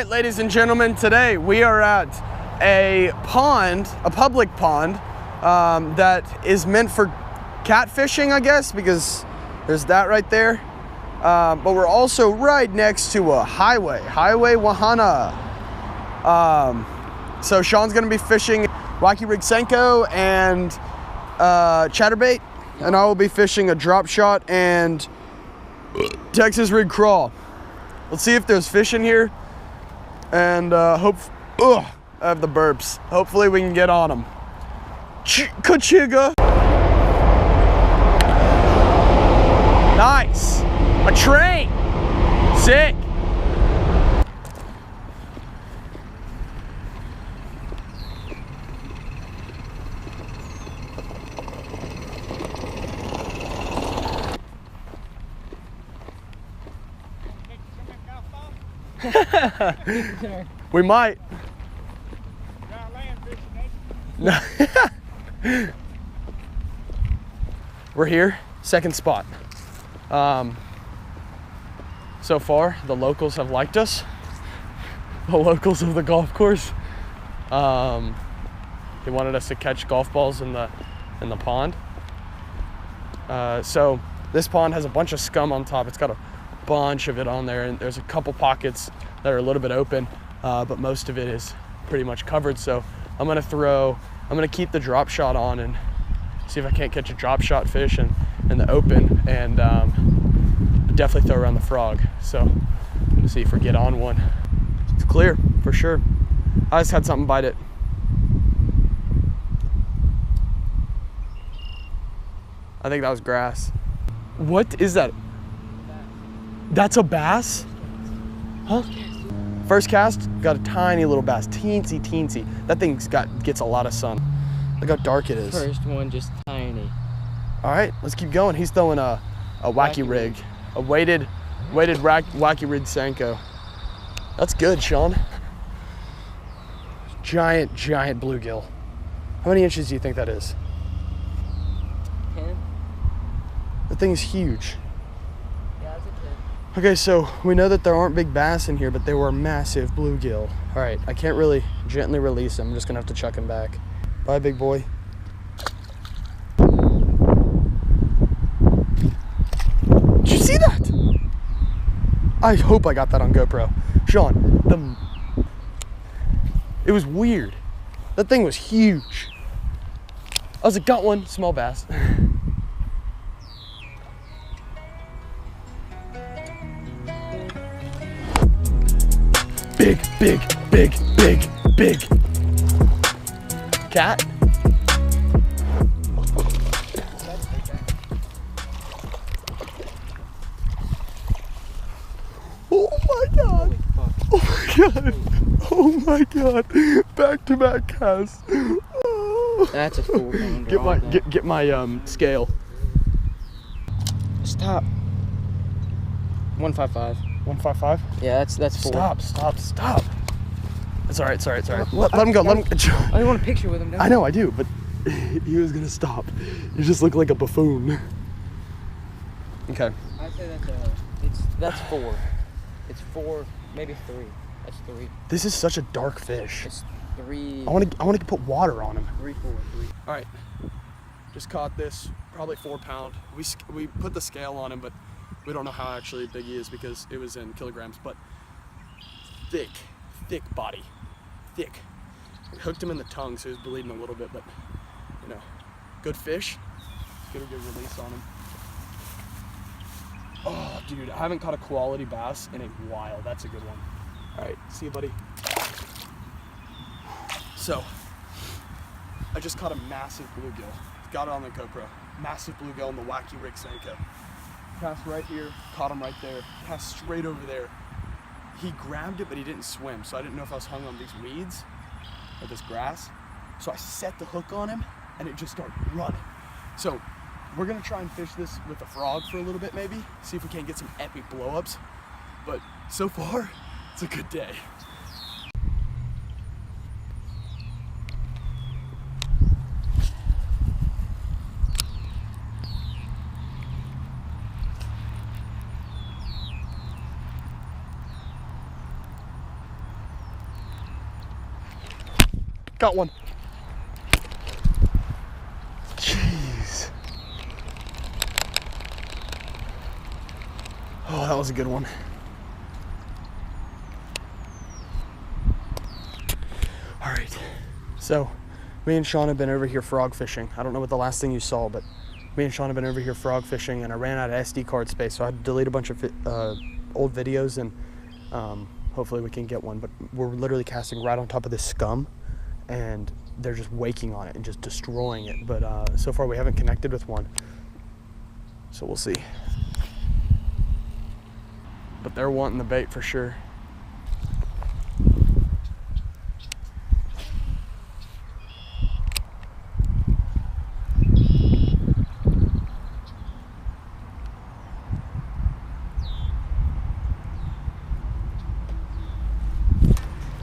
ladies and gentlemen, today we are at a pond, a public pond, that is meant for catfishing, I guess, because there's that right there. But we're also right next to a highway, Highway Wahana. So Sean's gonna be fishing wacky rig Senko and chatterbait, and I will be fishing a drop shot and Texas rig crawl. Let's see if there's fish in here, and I have the burps. Hopefully we can get on them. Kachiga. Nice. A train. Sick. We might. We're here, second spot. So far, the locals have liked us. The locals of the golf course. They wanted us to catch golf balls in the pond. So this pond has a bunch of scum on top. It's got a bunch of it on there, and there's a couple pockets that are a little bit open, but most of it is pretty much covered. So I'm gonna keep the drop shot on and see if I can't catch a drop shot fish in the open, and definitely throw around the frog. So let's see if we get on one. It's clear for sure. I just had something bite it. I think that was grass. What is that? That's a bass? Huh? First cast, got a tiny little bass, teensy teensy. That thing's gets a lot of sun. Look how dark it is. First one, just tiny. All right, let's keep going. He's throwing a wacky rig, a weighted wacky rig Senko. That's good, Sean. Giant bluegill. How many inches do you think that is? 10. That thing is huge. Yeah, it's a 10. Okay, so we know that there aren't big bass in here, but they were massive bluegill. All right, I can't really gently release him. I'm just gonna have to chuck him back. Bye, big boy. Did you see that? I hope I got that on GoPro. Sean, it was weird. That thing was huge. I was like, got one, small bass. Big. Cat? Oh my god. Oh my god. Back-to-back casts. Oh. That's a 4 pounder. Get my scale. Stop. 155. 155? Yeah, that's 4. Stop. It's all right. Let him go. I want a picture with him. I know, I do, but he was gonna stop. You just look like a buffoon. Okay. I say that's 4. It's 4, maybe 3. That's 3. This is such a dark fish. It's 3. I want to put water on him. 3, 4, 3. All right. Just caught this, probably 4 pound. We put the scale on him, but we don't know how actually big he is because it was in kilograms. But thick body, thick. We hooked him in the tongue, so he was bleeding a little bit, but you know, good fish. Get a good release on him. Oh, dude, I haven't caught a quality bass in a while. That's a good one. All right, see you, buddy. So, I just caught a massive bluegill. Got it on the GoPro. Massive bluegill in the wacky rig Senko. Cast right here, caught him right there. Cast straight over there. He grabbed it, but he didn't swim, so I didn't know if I was hung on these weeds or this grass. So I set the hook on him, and it just started running. So we're gonna try and fish this with a frog for a little bit, maybe. See if we can't get some epic blow-ups. But so far, it's a good day. Got one. Jeez. Oh, that was a good one. All right. So, me and Sean have been over here frog fishing. I don't know what the last thing you saw, but me and Sean have been over here frog fishing, and I ran out of SD card space, so I had to delete a bunch of old videos, and hopefully we can get one. But we're literally casting right on top of this scum, and they're just waking on it and just destroying it. But so far we haven't connected with one, so we'll see. But they're wanting the bait for sure.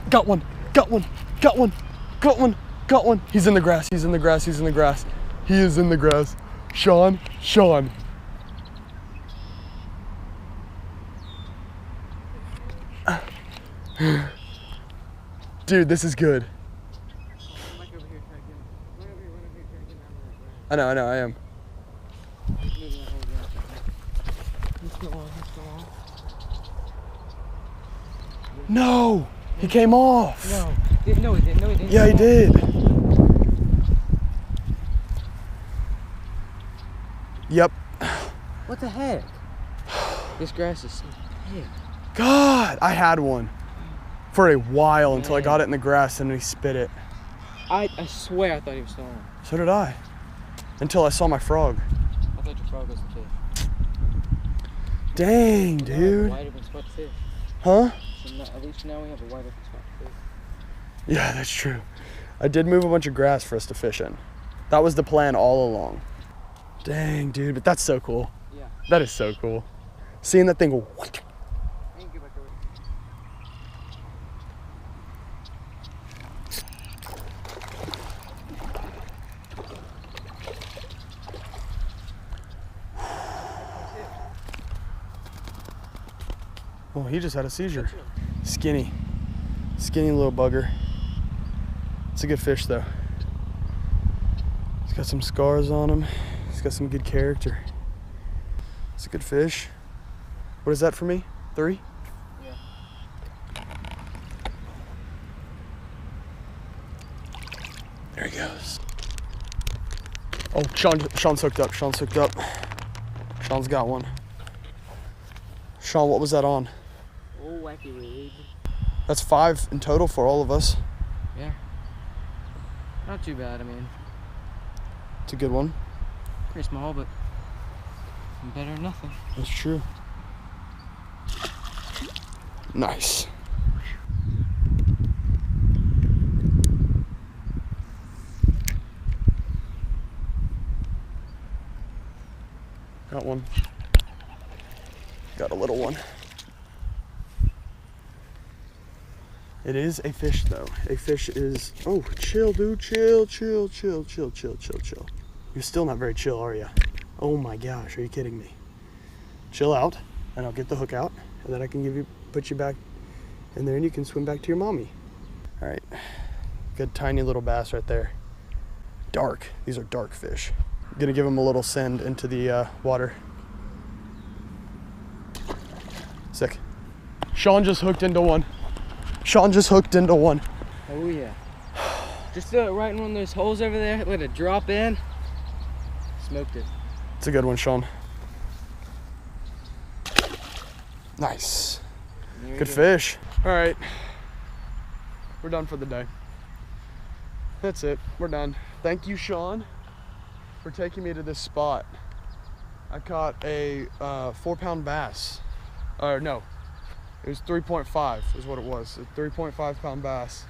Got one, got one, got one, got one, got one. He's in the grass, he's in the grass, he's in the grass. He is in the grass. Sean. Dude, this is good. I know, I am. No! He came off! No, he didn't. Yeah, he did. Yep. What the heck? This grass is so big. God, I had one for a while until I got it in the grass and he spit it. I swear I thought he was stolen. So did I. Until I saw my frog. I thought your frog was the fish. Dang, dude. Wide open spot fish. Huh? So at least now we have a wide open spot fish. Yeah, that's true. I did move a bunch of grass for us to fish in. That was the plan all along. Dang, dude, but that's so cool. Yeah. That is so cool. Seeing that thing go. Oh, he just had a seizure. Skinny little bugger. It's a good fish though. He's got some scars on him. He's got some good character. It's a good fish. What is that for me? 3? Yeah. There he goes. Oh, Sean's hooked up. Sean's got one. Sean, what was that on? Oh, wacky rig. That's 5 in total for all of us. Yeah. Not too bad, I mean. It's a good one. Pretty small, but better than nothing. That's true. Nice. Got one. Got a little one. It is a fish though. A fish is, oh, chill, dude, chill. You're still not very chill, are you? Oh my gosh, are you kidding me? Chill out, and I'll get the hook out, and then I can put you back in there, and you can swim back to your mommy. All right, good tiny little bass right there. Dark, these are dark fish. I'm gonna give them a little send into the water. Sick. Sean just hooked into one. Oh yeah. Just throw it right in one of those holes over there, let it drop in. Smoked it. It's a good one, Sean. Nice. Good fish. All right. We're done for the day. That's it. We're done. Thank you, Sean, for taking me to this spot. I caught a 4-pound bass. No, it was 3.5 is what it was. A 3.5 pound bass.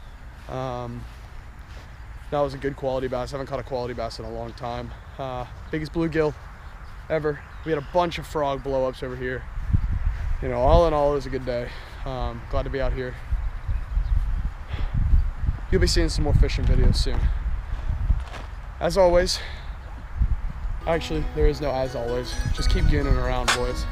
That was a good quality bass. I haven't caught a quality bass in a long time. Biggest bluegill ever. We had a bunch of frog blow-ups over here. You know, all in all, it was a good day. Glad to be out here. You'll be seeing some more fishing videos soon. As always, actually, there is no as always. Just keep getting around, boys.